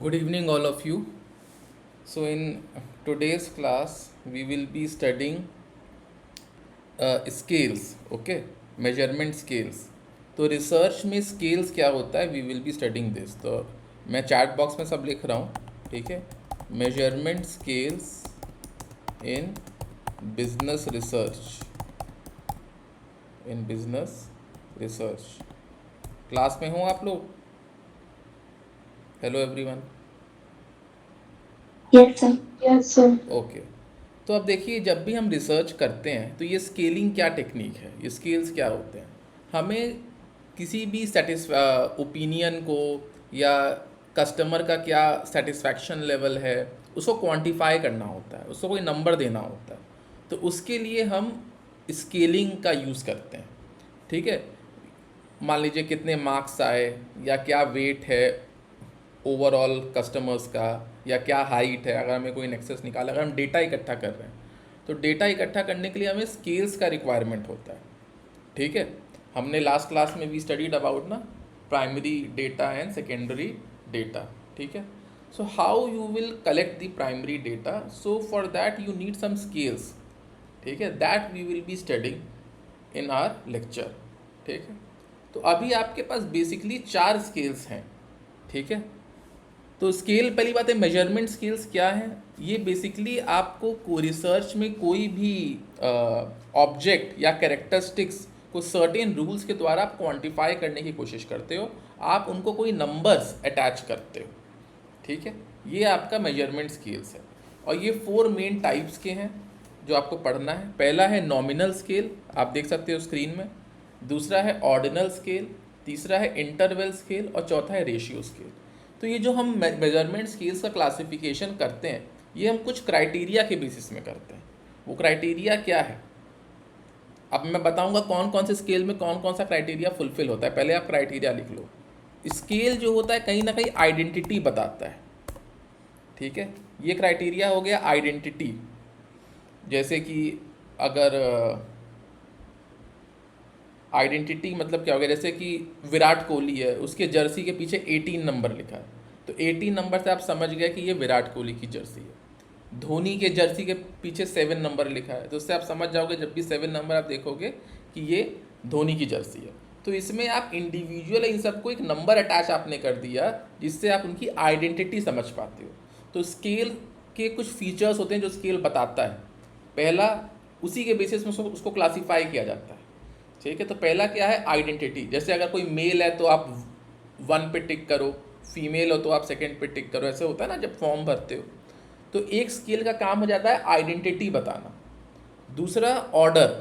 Good evening, all of you. So, in today's class, we will be studying scales, okay? Measurement scales. तो research में scales क्या होता है, we will be studying this. तो मैं chat box में सब लिख रहा हूँ, ठीक है? Measurement scales in business research. In business research. Class में हो आप लोग? Hello everyone. Yes, sir. Okay. तो अब देखिए, जब भी हम रिसर्च करते हैं तो ये स्केलिंग क्या टेक्निक है, ये स्केल्स क्या होते हैं. हमें किसी भी ओपिनियन को या कस्टमर का क्या सेटिस्फैक्शन लेवल है उसको क्वांटिफाई करना होता है, उसको कोई नंबर देना होता है. तो उसके लिए हम स्केलिंग का यूज़ करते हैं, ठीक है. मान लीजिए कितने मार्क्स आए या क्या वेट है ओवरऑल कस्टमर्स का, या क्या हाइट है, अगर हमें कोई नेक्सस निकाला, अगर हम डेटा इकट्ठा कर रहे हैं तो डेटा इकट्ठा करने के लिए हमें स्केल्स का रिक्वायरमेंट होता है, ठीक है. हमने लास्ट क्लास में भी स्टडीड अबाउट ना primary data and secondary data, ठीक है. So how you will collect the primary data, so for that you need some scales, ठीक है. That we will be studying in our lecture, ठीक है. तो अभी आपके पास बेसिकली 4 स्केल्स हैं, ठीक है. तो स्केल, पहली बात है मेजरमेंट स्केल्स क्या है. ये बेसिकली आपको को रिसर्च में कोई भी ऑब्जेक्ट या कैरेक्टरिस्टिक्स को सर्टेन रूल्स के द्वारा आप क्वांटिफाई करने की कोशिश करते हो, आप उनको कोई नंबर्स अटैच करते हो, ठीक है. ये आपका मेजरमेंट स्केल्स है. और ये 4 मेन टाइप्स के हैं जो आपको पढ़ना है. पहला है नॉमिनल स्केल, आप देख सकते हो स्क्रीन में. दूसरा है ऑर्डिनल स्केल. तीसरा है इंटरवल स्केल. और चौथा है रेशियो स्केल. तो ये जो हम मेजरमेंट स्केल्स का क्लासिफिकेशन करते हैं, ये हम कुछ क्राइटेरिया के बेसिस में करते हैं. वो क्राइटेरिया क्या है, अब मैं बताऊंगा कौन कौन से स्केल में कौन कौन सा क्राइटेरिया फुलफिल होता है. पहले आप क्राइटेरिया लिख लो. स्केल जो होता है कहीं ना कहीं आइडेंटिटी बताता है, ठीक है. ये क्राइटेरिया हो गया आइडेंटिटी. जैसे कि अगर आइडेंटिटी मतलब क्या हो गया, जैसे कि विराट कोहली है, उसके जर्सी के पीछे 18 नंबर लिखा है, तो 18 नंबर से आप समझ गए कि ये विराट कोहली की जर्सी है. धोनी के जर्सी के पीछे 7 नंबर लिखा है, तो उससे आप समझ जाओगे, जब भी 7 नंबर आप देखोगे कि ये धोनी की जर्सी है. तो इसमें आप इंडिविजुअल इन सबको एक नंबर अटैच आपने कर दिया, जिससे आप उनकी आइडेंटिटी समझ पाते हो. तो स्केल के कुछ फीचर्स होते हैं जो स्केल बताता है. पहला, उसी के बेसिस में उसको क्लासीफाई किया जाता है, ठीक है. तो पहला क्या है, आइडेंटिटी. जैसे अगर कोई मेल है तो आप 1 पे टिक करो, फीमेल हो तो आप सेकंड पे टिक करो, ऐसे होता है ना जब फॉर्म भरते हो. तो एक स्केल का काम हो जाता है आइडेंटिटी बताना. दूसरा ऑर्डर.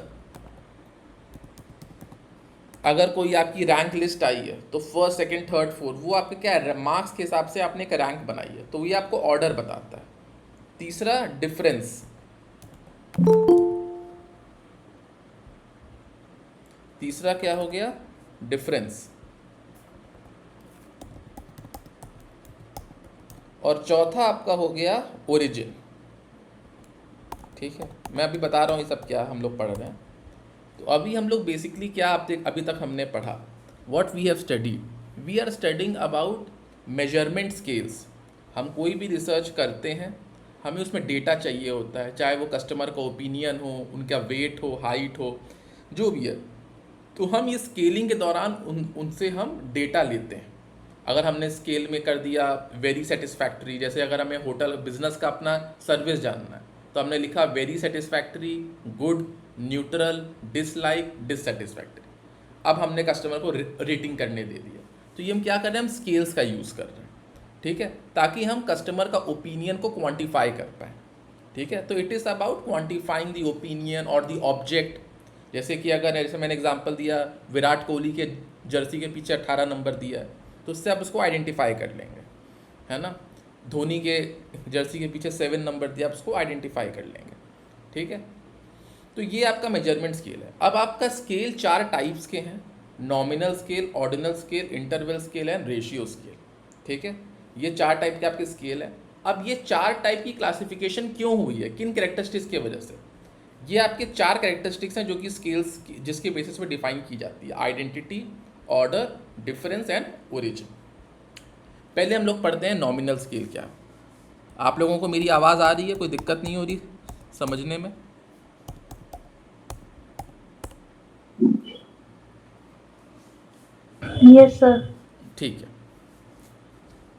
अगर कोई आपकी रैंक लिस्ट आई है तो फर्स्ट सेकंड थर्ड फोर्थ, वो आपके क्या है, मार्क्स के हिसाब से आपने एक रैंक बनाई है, तो ये आपको ऑर्डर बताता है. तीसरा डिफरेंस. तीसरा क्या हो गया, डिफरेंस. और चौथा आपका हो गया ओरिजिन, ठीक है. मैं अभी बता रहा हूँ ये सब क्या हम लोग पढ़ रहे हैं. तो अभी हम लोग बेसिकली क्या अभी तक हमने पढ़ा, what we have studied. We are studying about measurement scales. हम कोई भी रिसर्च करते हैं, हमें उसमें डेटा चाहिए होता है, चाहे वो कस्टमर का ओपिनियन हो, उनका वेट हो, हाइट हो, जो भी है. तो हम ये स्केलिंग के दौरान उनसे हम डेटा लेते हैं. अगर हमने स्केल में कर दिया वेरी सेटिस्फैक्ट्री, जैसे अगर हमें होटल बिजनेस का अपना सर्विस जानना है, तो हमने लिखा very satisfactory, good, neutral, dislike, dissatisfactory. अब हमने कस्टमर को रेटिंग करने दे दिया. तो ये हम क्या कर रहे हैं, हम स्केल्स का यूज़ कर रहे हैं, ठीक है, ताकि हम कस्टमर का ओपिनियन को क्वांटिफाई कर पाएँ, ठीक है. तो it is about quantifying the opinion और द ऑब्जेक्ट. जैसे कि अगर, जैसे मैंने एग्जांपल दिया, विराट कोहली के जर्सी के पीछे 18 नंबर दिया है, तो उससे आप उसको आइडेंटिफाई कर लेंगे, है ना. धोनी के जर्सी के पीछे 7 नंबर दिया, आप उसको आइडेंटिफाई कर लेंगे, ठीक है. तो ये आपका मेजरमेंट स्केल है. अब आपका स्केल 4 टाइप्स के हैं, nominal scale, ordinal scale, interval scale and ratio scale, ठीक है. ये 4 टाइप के आपके स्केल हैं. अब ये 4 टाइप की क्लासिफिकेशन क्यों हुई है, किन कैरेक्टरिस्टिक्स की वजह से. ये आपके 4 कैरेक्टरिस्टिक्स हैं जो कि स्केल्स जिसके बेसिस पे डिफाइन की जाती है, identity, order, difference and origin. पहले हम लोग पढ़ते हैं नॉमिनल स्केल क्या। आप लोगों को मेरी आवाज़ आ रही है, कोई दिक्कत नहीं हो रही समझने में? Yes sir. ठीक है।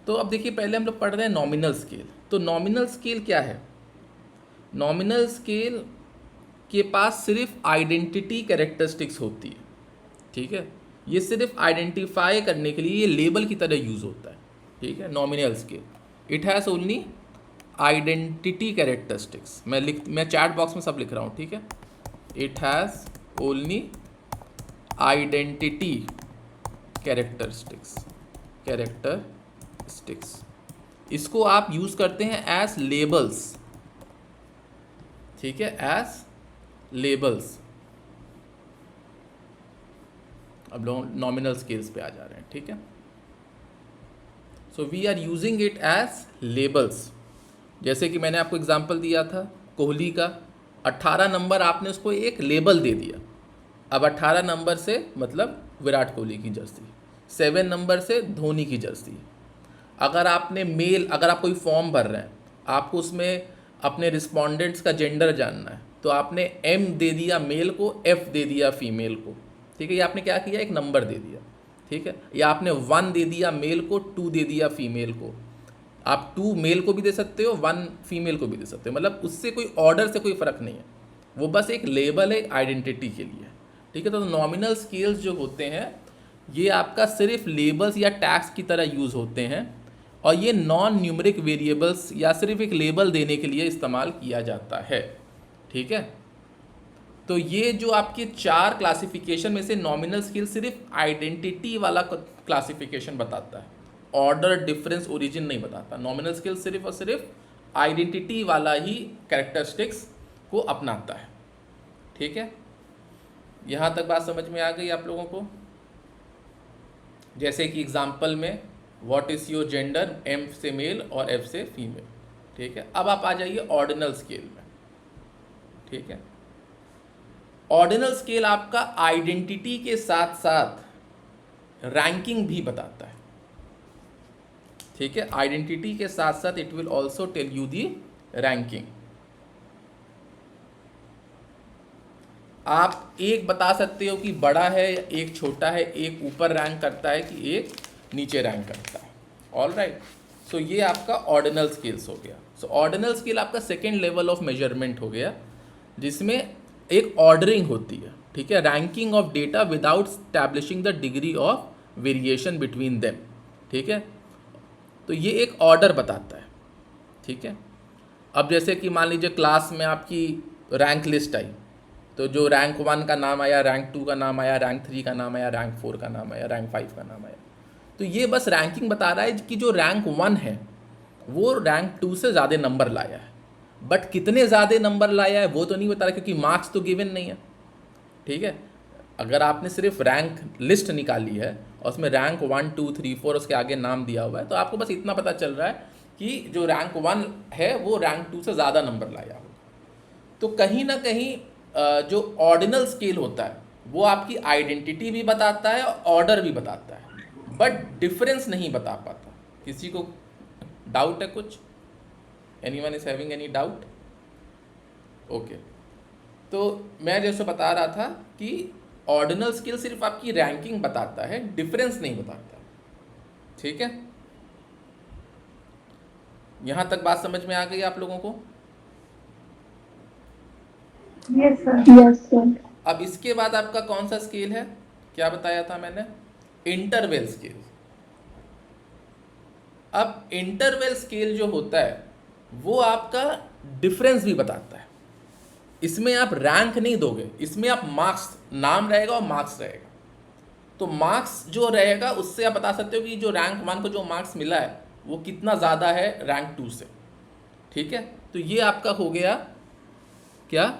तो अब देखिए पहले हम लोग पढ़ रहे हैं नॉमिनल स्केल। तो नॉमिनल स्केल क्या है? नॉमिनल स्केल के पास सिर्फ आइडेंटिटी कैरेक्टरिस्टिक्स होती है, ठीक है। ये सिर्फ आइडेंटिफाई करने के लिए ये लेबल की तरह यूज़ होता है, ठीक है। Nominal scale it has only identity characteristics. मैं चैट बॉक्स में सब लिख रहा हूँ, ठीक है। It has only identity characteristics. इसको आप यूज़ करते हैं एज लेबल्स, ठीक है, एज लेबल्स। अब लोग नॉमिनल स्केल्स पे आ जा रहे हैं, ठीक है। So we are using it as labels. जैसे कि मैंने आपको एग्जांपल दिया था कोहली का, 18 नंबर आपने उसको एक लेबल दे दिया। अब 18 नंबर से मतलब विराट कोहली की जर्सी, 7 नंबर से धोनी की जर्सी। अगर आप कोई फॉर्म भर रहे हैं, आपको उसमें अपने रिस्पोंडेंट्स का जेंडर जानना है, तो आपने एम दे दिया मेल को, एफ दे दिया फीमेल को, ठीक है। ये आपने क्या किया, एक नंबर दे दिया, ठीक है। या आपने 1 दे दिया मेल को, 2 दे दिया फीमेल को। आप 2 मेल को भी दे सकते हो, 1 फीमेल को भी दे सकते हो, मतलब उससे कोई ऑर्डर से कोई फ़र्क नहीं है, वो बस एक लेबल है आइडेंटिटी के लिए, ठीक है। तो नॉमिनल स्केल्स जो होते हैं ये आपका सिर्फ लेबल्स या टैग्स की तरह यूज़ होते हैं, और ये नॉन न्यूमरिक वेरिएबल्स या सिर्फ एक लेबल देने के लिए इस्तेमाल किया जाता है, ठीक है। तो ये जो आपके 4 क्लासिफिकेशन में से नॉमिनल स्केल सिर्फ आइडेंटिटी वाला क्लासिफिकेशन बताता है, ऑर्डर, डिफरेंस, ओरिजिन नहीं बताता। नॉमिनल स्केल सिर्फ और सिर्फ आइडेंटिटी वाला ही कैरेक्टरिस्टिक्स को अपनाता है, ठीक है। यहाँ तक बात समझ में आ गई आप लोगों को? जैसे कि एग्जाम्पल में what is your gender, M से मेल और एफ से फीमेल, ठीक है। अब आप आ जाइए ऑर्डिनल स्केल में, ठीक है। ऑर्डिनल स्केल आपका आइडेंटिटी के साथ साथ रैंकिंग भी बताता है, ठीक है। आइडेंटिटी के साथ साथ it will also tell you the ranking. आप एक बता सकते हो कि बड़ा है, एक छोटा है, एक ऊपर रैंक करता है कि एक नीचे रैंक करता है। ऑल राइट, सो ये आपका ऑर्डिनल स्केल्स हो गया। सो ऑर्डिनल स्केल आपका सेकेंड लेवल ऑफ मेजरमेंट हो गया, जिसमें एक ऑर्डरिंग होती है, ठीक है। Ranking of data without establishing the degree of variation between them, ठीक है। तो ये एक ऑर्डर बताता है, ठीक है। अब जैसे कि मान लीजिए क्लास में आपकी रैंक लिस्ट आई, तो जो रैंक 1 का नाम आया, रैंक 2 का नाम आया, रैंक 3 का नाम आया, रैंक 4 का नाम आया, रैंक 5 का नाम आया। तो ये बस रैंकिंग बता रहा है कि जो रैंक 1 है वो रैंक 2 से ज़्यादा नंबर लाया है, बट कितने ज़्यादा नंबर लाया है वो तो नहीं बता रहा, क्योंकि मार्क्स तो गिवन नहीं है, ठीक है। अगर आपने सिर्फ रैंक लिस्ट निकाली है और उसमें रैंक 1 2 3 4 उसके आगे नाम दिया हुआ है, तो आपको बस इतना पता चल रहा है कि जो रैंक 1 है वो रैंक 2 से ज़्यादा नंबर लाया होगा। तो कहीं ना कहीं जो ऑर्डिनल स्केल होता है वो आपकी आइडेंटिटी भी बताता है और ऑर्डर भी बताता है, बट डिफरेंस नहीं बता पाता। किसी को डाउट है कुछ? Anyone is having any doubt? Okay, तो मैं जैसे बता रहा था कि ऑर्डिनल स्केल सिर्फ आपकी रैंकिंग बताता है, डिफरेंस नहीं बताता, ठीक है। यहां तक बात समझ में आ गई आप लोगों को? Yes sir. Yes sir. अब इसके बाद आपका कौन सा स्केल है, क्या बताया था मैंने? Interval scale. अब इंटरवल स्केल जो होता है वो आपका डिफरेंस भी बताता है। इसमें आप रैंक नहीं दोगे, इसमें आप मार्क्स, नाम रहेगा और मार्क्स रहेगा। तो मार्क्स जो रहेगा उससे आप बता सकते हो कि जो रैंक 1 को जो मार्क्स मिला है वो कितना ज़्यादा है रैंक 2 से, ठीक है। तो ये आपका हो गया क्या?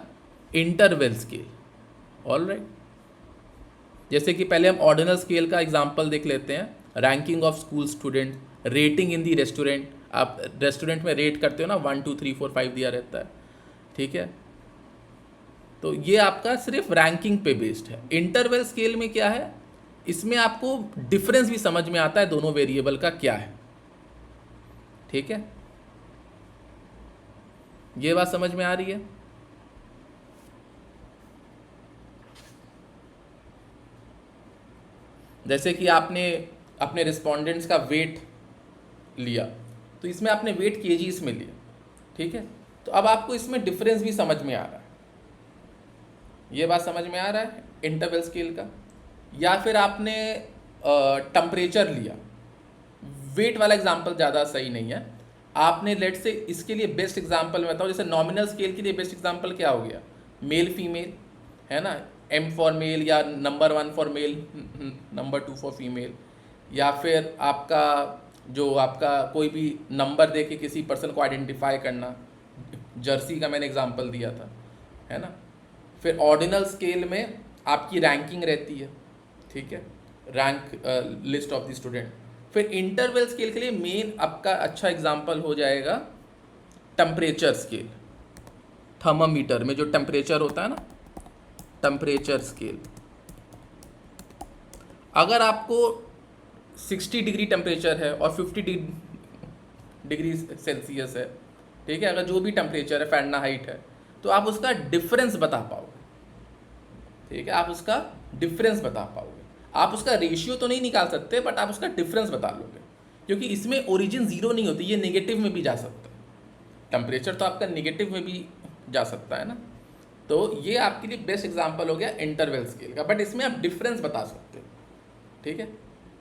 Interval scale. ऑल राइट, जैसे कि पहले हम ऑर्डिनल स्केल का एग्जांपल देख लेते हैं। Ranking of school student, rating in the restaurant. आप रेस्टोरेंट में रेट करते हो ना, 1 2 3 4 5 दिया रहता है, ठीक है। तो ये आपका सिर्फ रैंकिंग पे बेस्ड है। इंटरवल स्केल में क्या है, इसमें आपको डिफरेंस भी समझ में आता है दोनों वेरिएबल का क्या है, ठीक है, ये बात समझ में आ रही है? जैसे कि आपने अपने रिस्पोंडेंट्स का वेट लिया, तो इसमें आपने वेट केजीज में लिया, ठीक है, तो अब आपको इसमें डिफरेंस भी समझ में आ रहा है, ये बात समझ में आ रहा है इंटरवल स्केल का। या फिर आपने टेम्परेचर लिया, वेट वाला एग्जांपल ज़्यादा सही नहीं है, आपने लेट से इसके लिए बेस्ट एग्जांपल मैं बताऊँ, जैसे नॉमिनल स्केल के लिए बेस्ट एग्जांपल क्या हो गया, मेल फीमेल, है ना, एम फॉर मेल या number 1 for male, number 2 for female, या फिर आपका जो आपका कोई भी नंबर दे के किसी पर्सन को आइडेंटिफाई करना, जर्सी का मैंने एग्जांपल दिया था, है ना। फिर ऑर्डिनल स्केल में आपकी रैंकिंग रहती है, ठीक है, rank list of the student. फिर इंटरवल स्केल के लिए मेन आपका अच्छा एग्जांपल हो जाएगा टेम्परेचर स्केल, थर्मामीटर में जो टेम्परेचर होता है ना, टेम्परेचर स्केल। अगर आपको 60 डिग्री टेम्परेचर है और 50 डिग्री सेल्सियस है, ठीक है, अगर जो भी टेम्परेचर है फ़ारेनहाइट है, तो आप उसका डिफरेंस बता पाओगे, ठीक है, आप उसका डिफरेंस बता पाओगे। आप उसका रेशियो तो नहीं निकाल सकते, बट आप उसका डिफरेंस बता लोगे, क्योंकि इसमें ओरिजिन ज़ीरो नहीं होती, ये नेगेटिव में भी जा सकता है, टेम्परेचर तो आपका नेगेटिव में भी जा सकता है ना। तो ये आपके लिए बेस्ट एग्जांपल हो गया इंटरवल स्केल का, बट इसमें आप डिफरेंस बता सकते हो, ठीक है।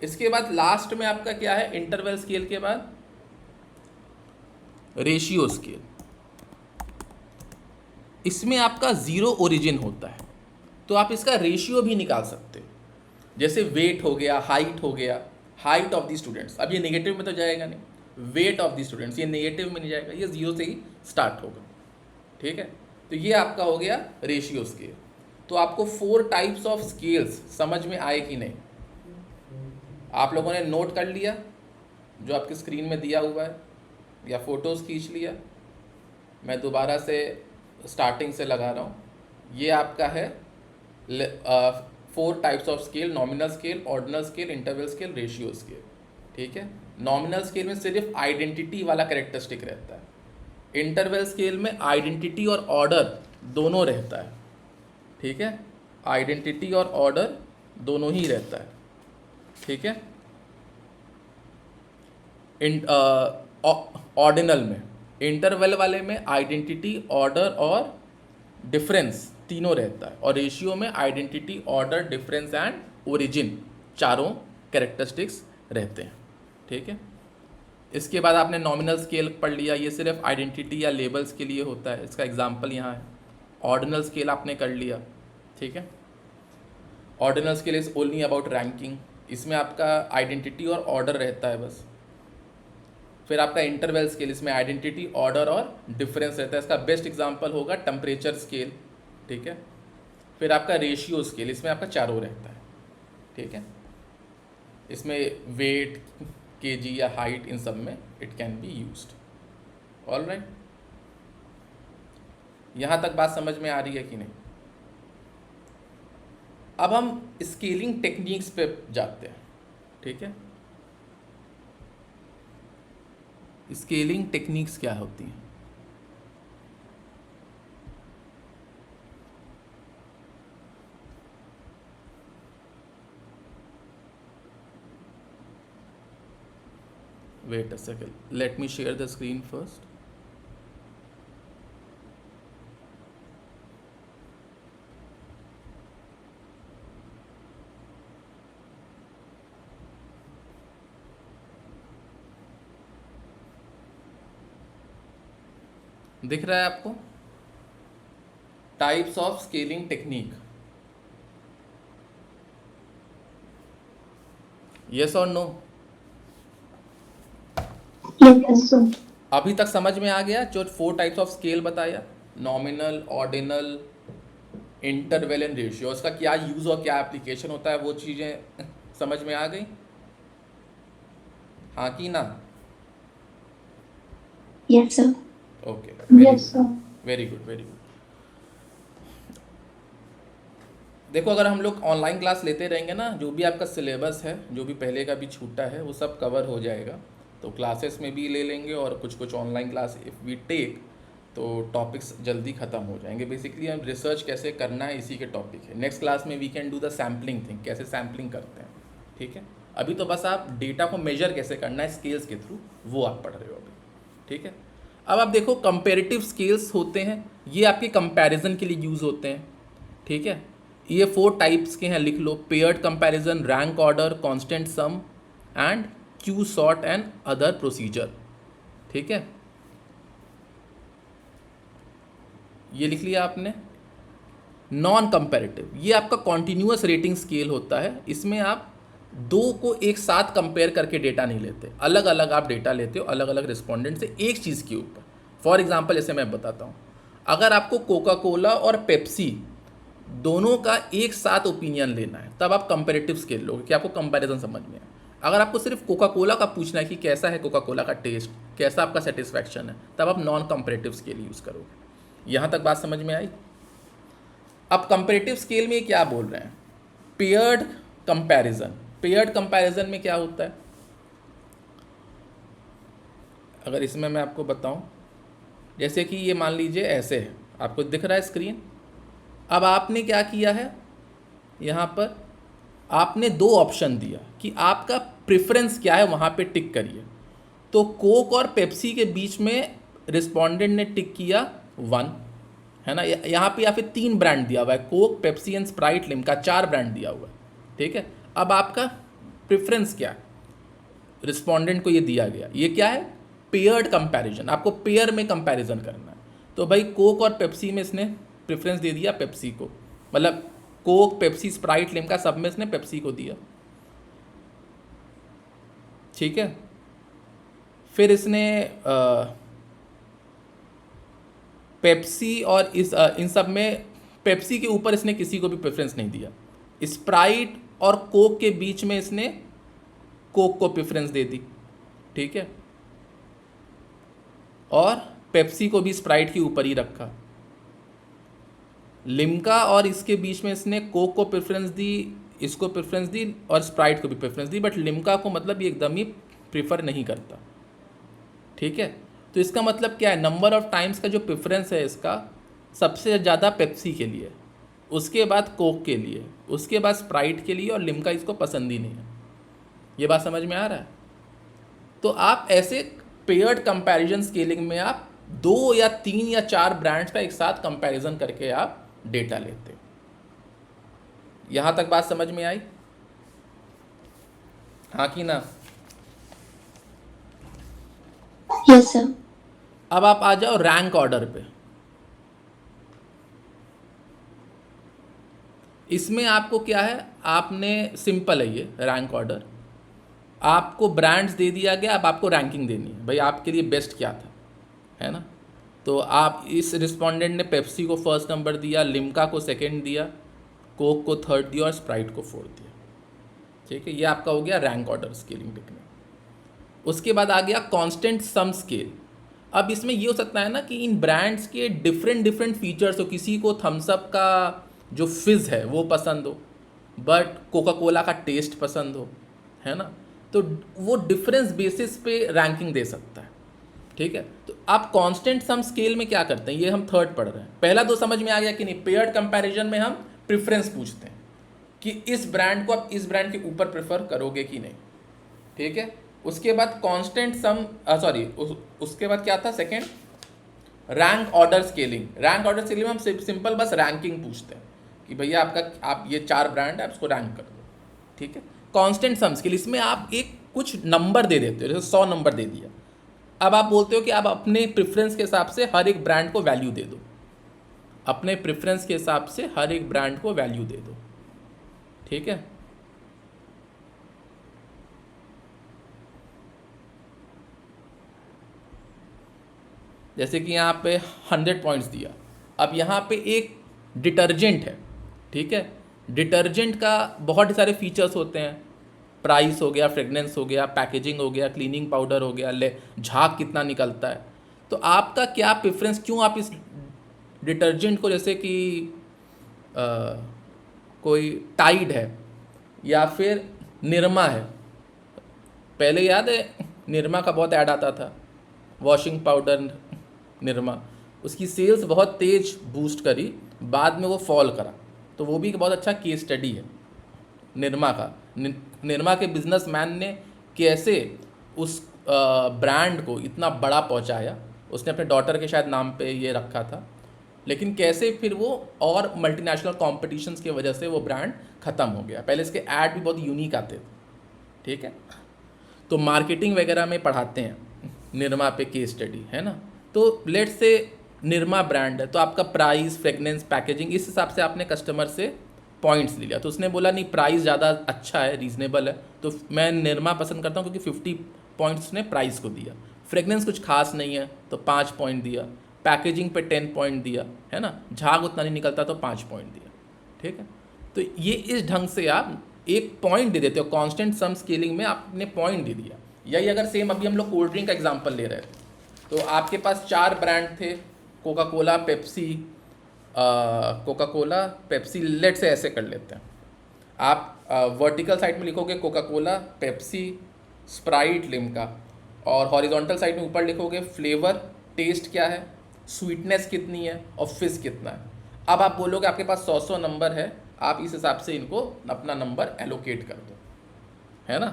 इसके बाद लास्ट में आपका क्या है, इंटरवल स्केल के बाद रेशियो स्केल। इसमें आपका ज़ीरो ओरिजिन होता है, तो आप इसका रेशियो भी निकाल सकते हो, जैसे वेट हो गया, हाइट हो गया, हाइट ऑफ द स्टूडेंट्स, अब ये नेगेटिव में तो जाएगा नहीं, वेट ऑफ द स्टूडेंट्स ये नेगेटिव में नहीं जाएगा, ये ज़ीरो से ही स्टार्ट होगा, ठीक है। तो ये आपका हो गया रेशियो स्केल। तो आपको 4 टाइप्स ऑफ स्केल्स समझ में आए कि नहीं, आप लोगों ने नोट कर लिया जो आपकी स्क्रीन में दिया हुआ है, या फोटोज़ खींच लिया? मैं दोबारा से स्टार्टिंग से लगा रहा हूँ, ये आपका है 4 types of scale, nominal scale, ordinal scale, interval scale, ratio scale, ठीक है। नॉमिनल स्केल में सिर्फ आइडेंटिटी वाला कैरेक्टरिस्टिक रहता है, इंटरवल स्केल में आइडेंटिटी और ऑर्डर दोनों रहता है, ठीक है, आइडेंटिटी और ऑर्डर दोनों ही रहता है, ठीक है। ऑर्डिनल में, इंटरवल वाले में आइडेंटिटी, ऑर्डर और डिफरेंस तीनों रहता है, और रेशियो में identity, order, difference and origin चारों कैरेक्टरिस्टिक्स रहते हैं, ठीक है। इसके बाद आपने नॉमिनल स्केल पढ़ लिया, ये सिर्फ आइडेंटिटी या लेबल्स के लिए होता है, इसका एग्जांपल यहाँ है। ऑर्डिनल स्केल आपने कर लिया, ठीक है, ordinal scale is only about ranking, इसमें आपका आइडेंटिटी और ऑर्डर रहता है बस। फिर आपका इंटरवल स्केल, इसमें आइडेंटिटी, ऑर्डर और डिफरेंस रहता है, इसका बेस्ट एग्जांपल होगा टेम्परेचर स्केल, ठीक है। फिर आपका रेशियो स्केल, इसमें आपका चारों रहता है, ठीक है, इसमें वेट, केजी या हाइट, इन सब में it can be used. All right, यहाँ तक बात समझ में आ रही है कि नहीं? अब हम स्केलिंग टेक्निक्स पे जाते हैं, ठीक है। स्केलिंग टेक्निक्स क्या होती हैं? Wait a second, let me share the screen first. दिख रहा है आपको? Types of scaling technique, yes और नो? Yes, sir. अभी तक समझ में आ गया जो 4 टाइप्स ऑफ स्केल बताया, nominal, ordinal, interval and ratio, इसका क्या यूज़ और क्या एप्लीकेशन होता है, वो चीज़ें समझ में आ गई? हाँ कि ना? Yes, sir. Okay, Yes, sir. Very good, very good. देखो, अगर हम लोग ऑनलाइन क्लास लेते रहेंगे ना, जो भी आपका सिलेबस है, जो भी पहले का भी छूटा है, वो सब कवर हो जाएगा। तो क्लासेस में भी ले लेंगे और कुछ कुछ online class if we take तो टॉपिक्स जल्दी ख़त्म हो जाएंगे। बेसिकली हम रिसर्च कैसे करना है इसी के टॉपिक है। नेक्स्ट क्लास में we can do the sampling thing, कैसे सैम्पलिंग करते हैं, ठीक है। अभी तो बस आप डेटा को मेजर कैसे करना है स्केल्स के थ्रू, वो आप पढ़ रहे हो अभी, ठीक है। अब आप देखो कंपेरेटिव स्केल्स होते हैं, ये आपके कंपैरिजन के लिए यूज़ होते हैं, ठीक है। ये 4 टाइप्स के हैं, लिख लो। Paired comparison, rank order, constant sum and Q sort and other procedure, ठीक है। ये लिख लिया आपने। नॉन कंपैरेटिव, ये आपका कॉन्टिन्यूअस रेटिंग स्केल होता है। इसमें आप दो को एक साथ कंपेयर करके डेटा नहीं लेते, अलग अलग आप डेटा लेते हो अलग अलग रिस्पोंडेंट से एक चीज़ के ऊपर। फॉर एग्जांपल जैसे मैं बताता हूँ, अगर आपको कोका कोला और पेप्सी दोनों का एक साथ ओपिनियन लेना है तब आप कंपैरेटिव स्केल लोगे कि आपको कंपैरिजन समझ में आए। अगर आपको सिर्फ कोका कोला का पूछना है कि कैसा है कोका कोला का टेस्ट, कैसा आपका सेटिस्फैक्शन है, तब आप नॉन कंपैरेटिव स्केल यूज़ करोगे। यहाँ तक बात समझ में आई। अब कंपैरेटिव स्केल में क्या बोल रहे हैं, पेयर्ड कंपैरिजन। पेयर्ड कंपैरिजन में क्या होता है, अगर इसमें मैं आपको बताऊं, जैसे कि ये मान लीजिए ऐसे है, आपको दिख रहा है स्क्रीन। अब आपने क्या किया है, यहाँ पर आपने 2 ऑप्शन दिया कि आपका प्रेफरेंस क्या है, वहाँ पे टिक करिए। तो कोक और पेप्सी के बीच में रिस्पोंडेंट ने टिक किया 1, है ना। यहाँ पे या फिर 3 ब्रांड दिया हुआ है, Coke, Pepsi and Sprite, Limca, 4 brand दिया हुआ है, ठीक है। अब आपका प्रेफरेंस क्या है, रिस्पोंडेंट को ये दिया गया, ये क्या है, पेयर्ड कंपैरिजन। आपको पेयर में कंपैरिजन करना है। तो भाई कोक और पेप्सी में इसने प्रेफरेंस दे दिया पेप्सी को, मतलब कोक, पेप्सी, स्प्राइट, लिम्का सब में इसने पेप्सी को दिया, ठीक है। फिर इसने पेप्सी और इन सब में पेप्सी के ऊपर इसने किसी को भी प्रेफरेंस नहीं दिया। स्प्राइट और कोक के बीच में इसने कोक को प्रेफरेंस दे दी, ठीक है। और पेप्सी को भी स्प्राइट के ऊपर ही रखा। लिम्का और इसके बीच में इसने कोक को प्रेफरेंस दी, इसको प्रेफरेंस दी और स्प्राइट को भी प्रेफरेंस दी, बट लिम्का को मतलब ये एकदम ही प्रेफर नहीं करता, ठीक है। तो इसका मतलब क्या है, नंबर ऑफ टाइम्स का जो प्रेफरेंस है इसका सबसे ज़्यादा पेप्सी के लिए, उसके बाद कोक के लिए, उसके बाद स्प्राइट के लिए, और लिम्का इसको पसंद ही नहीं है। ये बात समझ में आ रहा है। तो आप ऐसे पेयर्ड कंपैरिजन स्केलिंग में आप 2 या 3 या 4 ब्रांड्स का एक साथ कंपैरिजन करके आप डेटा लेते हो। यहाँ तक बात समझ में आई, हाँ कि ना। Yes sir. अब आप आ जाओ रैंक ऑर्डर पे। इसमें आपको क्या है, आपने सिंपल है ये रैंक ऑर्डर, आपको ब्रांड्स दे दिया गया, अब आपको रैंकिंग देनी है, भाई आपके लिए बेस्ट क्या था, है ना। तो आप इस रिस्पोंडेंट ने पेप्सी को फर्स्ट नंबर दिया, लिम्का को सेकंड दिया, कोक को थर्ड दिया और स्प्राइट को फोर्थ दिया, ठीक है। ये आपका हो गया रैंक ऑर्डर स्केलिंग टेक्निक। उसके बाद आ गया कांस्टेंट सम स्केल। अब इसमें ये हो सकता है ना कि इन ब्रांड्स के डिफरेंट डिफरेंट फीचर्स हो, किसी को थम्स अप का जो फिज़ है वो पसंद हो, बट कोका कोला का टेस्ट पसंद हो, है ना। तो वो डिफरेंस बेसिस पे रैंकिंग दे सकता है, ठीक है। तो आप कांस्टेंट सम स्केल में क्या करते हैं, ये हम थर्ड पढ़ रहे हैं। पहला 2 समझ में आ गया कि नहीं। पेयर्ड कंपैरिजन में हम प्रेफरेंस पूछते हैं कि इस ब्रांड को आप इस ब्रांड के ऊपर प्रेफर करोगे कि नहीं, ठीक है। उसके बाद कांस्टेंट सम उसके बाद क्या था second, rank order scaling. Rank order scaling में हम सिंपल बस रैंकिंग पूछते हैं कि भैया आप ये 4 ब्रांड है, आप इसको रैंक कर दो, ठीक है। कांस्टेंट सम स्केल, इसमें आप एक कुछ नंबर दे देते हो, जैसे 100 नंबर दे दिया। अब आप बोलते हो कि आप अपने प्रेफरेंस के हिसाब से हर एक ब्रांड को वैल्यू दे दो, अपने प्रेफरेंस के हिसाब से हर एक ब्रांड को वैल्यू दे दो, ठीक है। जैसे कि यहाँ पे 100 पॉइंट्स दिया। अब यहाँ पे एक डिटर्जेंट है, ठीक है। डिटर्जेंट का बहुत सारे फीचर्स होते हैं, प्राइस हो गया, फ्रेगनेंस हो गया, पैकेजिंग हो गया, क्लीनिंग पाउडर हो गया, झाग कितना निकलता है। तो आपका क्या प्रेफरेंस, क्यों आप इस डिटर्जेंट को, जैसे कि कोई टाइड है या फिर निरमा है, पहले याद है निरमा का बहुत ऐड आता था, वॉशिंग पाउडर निरमा, उसकी सेल्स बहुत तेज बूस्ट करी, बाद में वो फॉल करा। तो वो भी एक बहुत अच्छा केस स्टडी है निरमा का। निरमा के बिजनेसमैन ने कैसे उस ब्रांड को इतना बड़ा पहुंचाया। उसने अपने डॉटर के शायद नाम पे ये रखा था, लेकिन कैसे फिर वो और मल्टीनेशनल कॉम्पिटिशन्स की वजह से वो ब्रांड ख़त्म हो गया। पहले इसके ऐड भी बहुत यूनिक आते थे, ठीक है। तो मार्केटिंग वगैरह में पढ़ाते हैं निरमा पे केस स्टडी, है ना। तो लेट्स से निरमा ब्रांड है, तो आपका प्राइस, फ्रेगनेंस, पैकेजिंग, इस हिसाब से आपने कस्टमर से पॉइंट्स ले लिया। तो उसने बोला नहीं प्राइस ज़्यादा अच्छा है, रीजनेबल है, तो मैं निरमा पसंद करता हूँ क्योंकि 50 पॉइंट्स ने प्राइस को दिया। फ्रेगनेंस कुछ खास नहीं है तो 5 पॉइंट दिया, पैकेजिंग पे 10 पॉइंट दिया, है ना, झाग उतना नहीं निकलता तो 5 पॉइंट दिया, ठीक है। तो ये इस ढंग से आप एक पॉइंट दे देते हो, कांस्टेंट सम स्केलिंग में आपने पॉइंट दे दिया। यही अगर सेम अभी हम लोग कोल्ड ड्रिंक का एग्जांपल ले रहे थे, तो आपके पास 4 ब्रांड थे, Coca Cola, Pepsi, Coca Cola, Pepsi, let's say ऐसे कर लेते हैं। आप वर्टिकल साइड में लिखोगे Coca Cola, Pepsi, Sprite, Limca, और हॉरिजॉन्टल साइड में ऊपर लिखोगे फ्लेवर, टेस्ट क्या है, स्वीटनेस कितनी है और फिज़ कितना है। अब आप बोलोगे आपके पास 100 नंबर है, आप इस हिसाब से इनको अपना नंबर एलोकेट कर दो, है ना।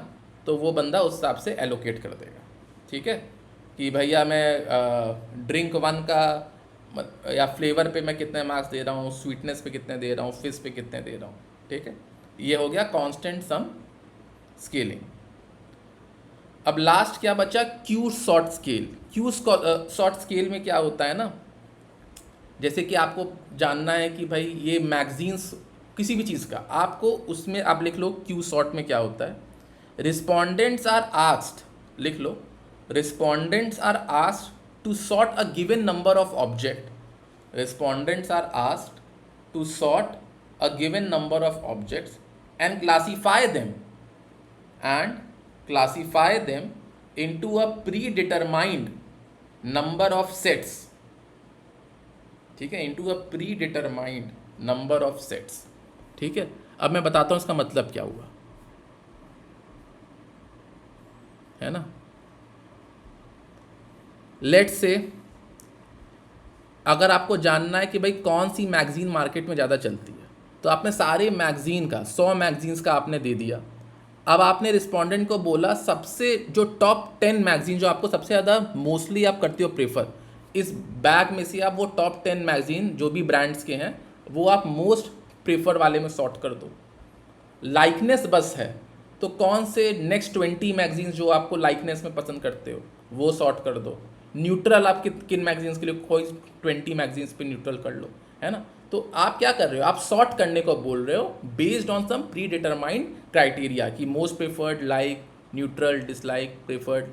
तो वो बंदा उस हिसाब से एलोकेट कर देगा, ठीक है, कि भैया मैं ड्रिंक 1 का या फ्लेवर पे मैं कितने मार्क्स दे रहा हूँ, स्वीटनेस पे कितने दे रहा हूँ, फिज़ पे कितने दे रहा हूँ, ठीक है। ये हो गया कांस्टेंट सम स्केलिंग। अब लास्ट क्या बचा, Q short scale. Q short scale में क्या होता है ना, जैसे कि आपको जानना है कि भाई ये मैगजीन्स किसी भी चीज़ का, आपको उसमें आप लिख लो क्यू शॉर्ट में क्या होता है। रिस्पोंडेंट्स आर आस्क्ड, लिख लो, respondents are asked to sort a given number of object. Respondents are asked to sort a given number of objects and classify them into a predetermined number of sets, ठीक है, into a predetermined number of sets, ठीक है। अब मैं बताता हूँ इसका मतलब क्या हुआ, है ना। लेट्स से अगर आपको जानना है कि भाई कौन सी मैगजीन मार्केट में ज़्यादा चलती है, तो आपने सारे मैगजीन का 100 मैगजीन्स का आपने दे दिया। अब आपने रिस्पोंडेंट को बोला सबसे जो टॉप 10 मैगजीन जो आपको सबसे ज़्यादा मोस्टली आप करते हो प्रेफर, इस बैग में से आप वो टॉप 10 मैगजीन जो भी ब्रांड्स के हैं वो आप मोस्ट प्रेफर वाले में सॉर्ट कर दो। लाइकनेस बस है तो कौन से नेक्स्ट 20 मैगजीन्स जो आपको लाइकनेस में पसंद करते हो वो सॉर्ट कर दो। न्यूट्रल आप किन मैगजीन्स के लिए कोई 20 मैगजीन्स पे न्यूट्रल कर लो, है ना। तो आप क्या कर रहे हो, आप सॉर्ट करने को बोल रहे हो based on some predetermined criteria कि most preferred, like, neutral, dislike, preferred,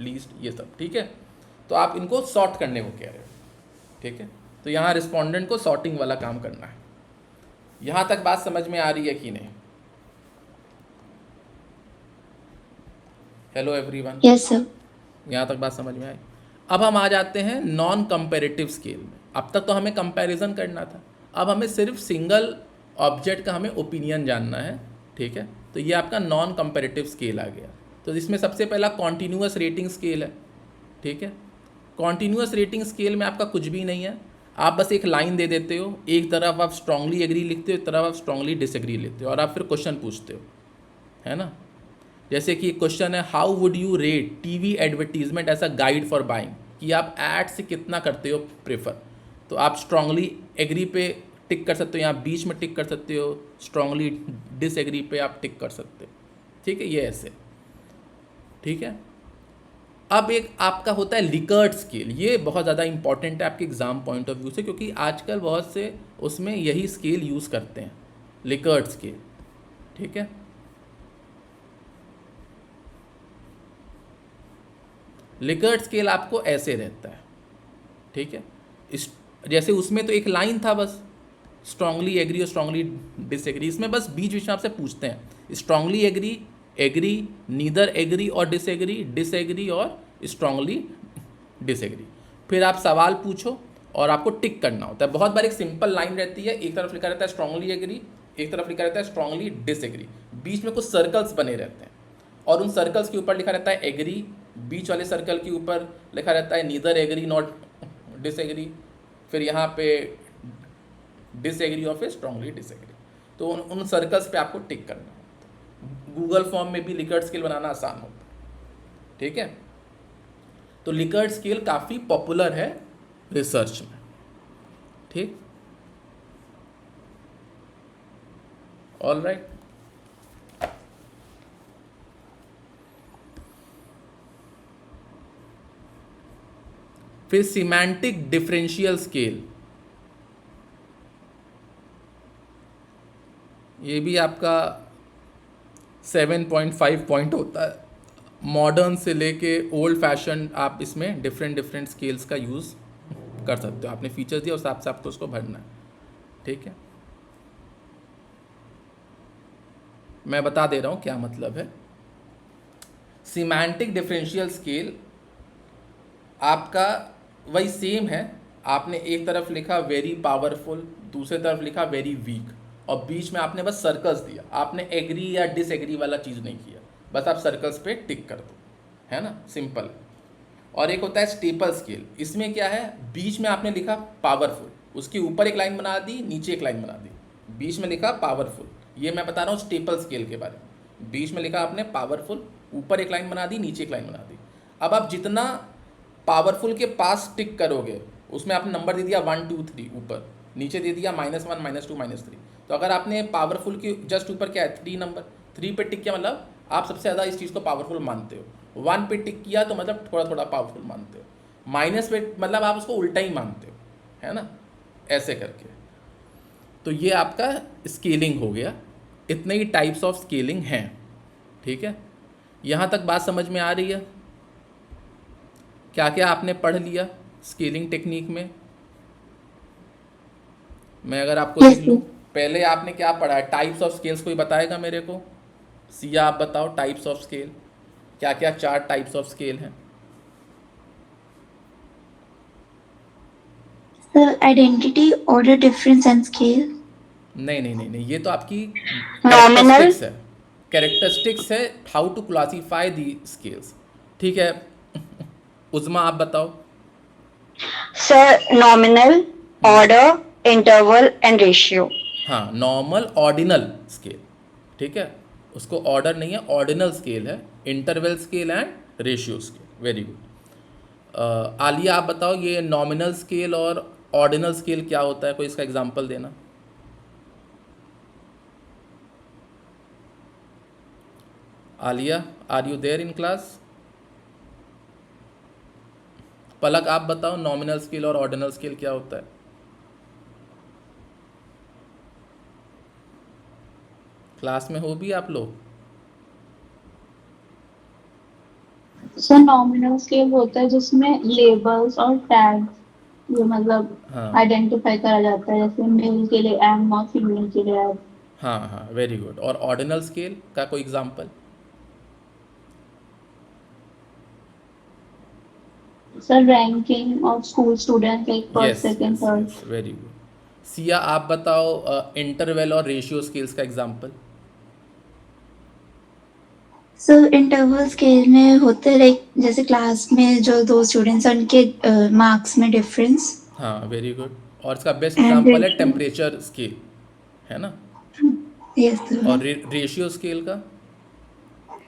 least, ये सब, ठीक है। तो आप इनको सॉर्ट करने को कह रहे हो, ठीक है। तो यहाँ रिस्पोंडेंट को सॉर्टिंग वाला काम करना है। यहाँ तक बात समझ में आ रही है कि नहीं? Hello everyone, Yes, sir. यहाँ तक बात समझ में आई। अब हम आ जाते हैं नॉन कंपेरेटिव स्केल में। अब तक तो हमें कंपैरिजन करना था, अब हमें सिर्फ सिंगल ऑब्जेक्ट का हमें ओपिनियन जानना है, ठीक है। तो ये आपका नॉन कंपेरेटिव स्केल आ गया। तो इसमें सबसे पहला कॉन्टीन्यूअस रेटिंग स्केल है, ठीक है। कॉन्टीन्यूअस रेटिंग स्केल में आपका कुछ भी नहीं है, आप बस एक लाइन दे देते हो, एक तरफ आप स्ट्रांगली एग्री लिखते हो, एक तरफ आप स्ट्रांगली डिसएग्री लिखते हो, और आप फिर क्वेश्चन पूछते हो, है ना। जैसे कि क्वेश्चन है how would you rate TV advertisement as a guide for buying, कि आप ऐड से कितना करते हो प्रेफर। तो आप स्ट्रांगली एग्री पे टिक कर सकते हो, यहाँ बीच में टिक कर सकते हो, स्ट्रांगली डिसएग्री पे आप टिक कर सकते हो, ठीक है। ये ऐसे, ठीक है। अब एक आपका होता है लिकर्ट स्केल, ये बहुत ज़्यादा इंपॉर्टेंट है आपके एग्जाम पॉइंट ऑफ व्यू से, क्योंकि आजकल बहुत से उसमें यही स्केल यूज़ करते हैं, लिकर्ट स्केल, ठीक है। लिकर्ट स्केल आपको ऐसे रहता है, ठीक है। इस जैसे उसमें तो एक लाइन था बस, स्ट्रांगली एग्री और स्ट्रांगली डिसएग्री, इसमें बस बीच बीच में आपसे पूछते हैं strongly agree, agree, neither agree और डिसएग्री, डिसएग्री और स्ट्रांगली डिसएग्री। फिर आप सवाल पूछो और आपको टिक करना होता है। बहुत बार एक सिंपल लाइन रहती है, एक तरफ लिखा रहता है स्ट्रांगली एग्री, एक तरफ लिखा रहता है स्ट्रांगली डिसएग्री, बीच में कुछ सर्कल्स बने रहते हैं और उन सर्कल्स के ऊपर लिखा रहता है एग्री, बीच वाले सर्कल के ऊपर लिखा रहता है नीदर एग्री नॉट डिसएग्री, फिर यहाँ पे डिसएग्री और फिर स्ट्रांगली डिसएग्री। तो उन सर्कल्स पे आपको टिक करना होता है। गूगल फॉर्म में भी लिकर्ट स्केल बनाना आसान होता है, ठीक है। तो लिकर्ट स्केल काफ़ी पॉपुलर है रिसर्च में, ठीक। All right. फिर सिमेंटिक डिफरेंशियल स्केल, ये भी आपका 7.5 पॉइंट होता है। मॉडर्न से लेके ओल्ड फैशन आप इसमें डिफरेंट स्केल्स का यूज़ कर सकते हो। आपने फीचर्स दिया उस हिसाब से आपको उसको भरना है, ठीक है। मैं बता दे रहा हूँ क्या मतलब है। सिमेंटिक डिफरेंशियल स्केल आपका वही सेम है। आपने एक तरफ लिखा वेरी पावरफुल, दूसरी तरफ लिखा वेरी वीक, और बीच में आपने बस सर्कल्स दिया। आपने एग्री या डिसएग्री वाला चीज़ नहीं किया, बस आप सर्कल्स पे टिक कर दो, है ना, सिंपल। और एक होता है स्टेपल स्केल, इसमें क्या है, बीच में आपने लिखा पावरफुल, उसके ऊपर एक लाइन बना दी, नीचे एक लाइन बना दी, बीच में लिखा पावरफुल। ये मैं बता रहा हूँ स्टेपल स्केल के बारे में। बीच में लिखा आपने पावरफुल, ऊपर एक लाइन बना दी, नीचे एक लाइन बना दी। अब आप जितना पावरफुल के पास टिक करोगे उसमें आपने नंबर दे दिया 1 2 3, ऊपर नीचे दे दिया -1 -2 -3। तो अगर आपने पावरफुल के जस्ट ऊपर क्या है 3 नंबर, 3 पे टिक किया मतलब आप सबसे ज़्यादा इस चीज़ को पावरफुल मानते हो। 1 पे टिक किया तो मतलब थोड़ा थोड़ा पावरफुल मानते हो। माइनस पे मतलब आप उसको उल्टा ही मानते हो, है ना, ऐसे करके। तो ये आपका स्केलिंग हो गया। इतने ही टाइप्स ऑफ स्केलिंग हैं, ठीक है। यहाँ तक बात समझ में आ रही है? क्या क्या आपने पढ़ लिया स्केलिंग टेक्निक में? मैं अगर आपको Yes, लिख sir. लूँ, पहले आपने क्या पढ़ा है, टाइप्स ऑफ स्केल्स कोई बताएगा मेरे को? सिया आप बताओ, टाइप्स ऑफ स्केल क्या क्या, 4 टाइप्स ऑफ स्केल हैं? Sir, identity, order, difference, and scale. नहीं, ये तो आपकी Nominal, कैरेक्टरिस्टिक्स है। कैरेक्टरिस्टिक्स है how to classify the scales, ठीक है। उज़मा आप बताओ। sir, nominal, order, interval, and ratio. हाँ, नॉर्मल ऑर्डिनल स्केल, ठीक है। उसको ऑर्डर नहीं है, ऑर्डिनल स्केल है। Interval scale and ratio scale, very good. Alia आप बताओ, ये नॉमिनल स्केल और ऑर्डिनल स्केल क्या होता है, कोई इसका एग्जांपल देना। Alia, are you there in class? Palak आप बताओ, नॉमिनल स्केल और ऑर्डिनल स्केल क्या होता है? क्लास में हो भी आप लोग? सर नॉमिनल स्केल होता है जिसमें लेबल्स और टैग्स ये मतलब हाँ आइडेंटिफाई करा जाता है, जैसे मेल के लिए एम और फीमेल के लिए एम। हाँ, वेरी गुड। और ऑर्डिनल स्केल का कोई example? Sir ranking of school student like first yes second yes third. Yes, very good. Siya आप बताओ, इंटरवल और रेशियो स्केल्स का एग्जांपल। सर इंटरवल स्केल में होते हैं लाइक जैसे क्लास में जो 2 स्टूडेंट्स हैं उनके मार्क्स में डिफरेंस। हाँ, वेरी गुड। और इसका बेस्ट एंड एग्जांपल है रेशियो। टेम्परेचर स्केल, है ना। यस और सर। रेशियो स्केल का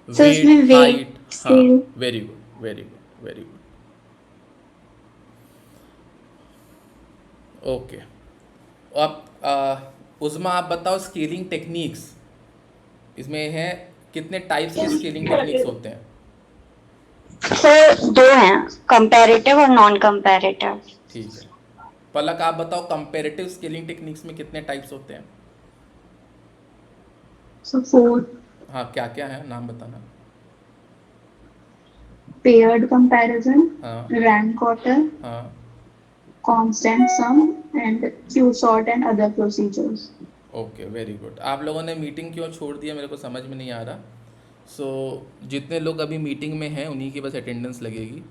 सर वेट, उसमें वेट हाइट, हाँ, scale. Very good very good very good. Okay, अब उज़मा आप बताओ, स्केलिंग टेक्निक्स इसमें है, कितने टाइप्स के स्केलिंग टेक्निक्स होते हैं? सर दो हैं, कंपैरेटिव और नॉन कंपैरेटिव। ठीक है। पलक आप बताओ, कंपैरेटिव स्केलिंग टेक्निक्स में कितने टाइप्स होते हैं? सो 4 हाँ, क्या क्या है, नाम बताना। पेयर्ड कंपैरिजन, हाँ रैंक ऑर्डर, हाँ, constant sum and Q sort and other procedures. Okay, very good. आप लोगों ने मीटिंग क्यों छोड़ दिया, मेरे को समझ में नहीं आ रहा। सो जितने लोग अभी मीटिंग में हैं उन्हीं की बस अटेंडेंस लगेगी।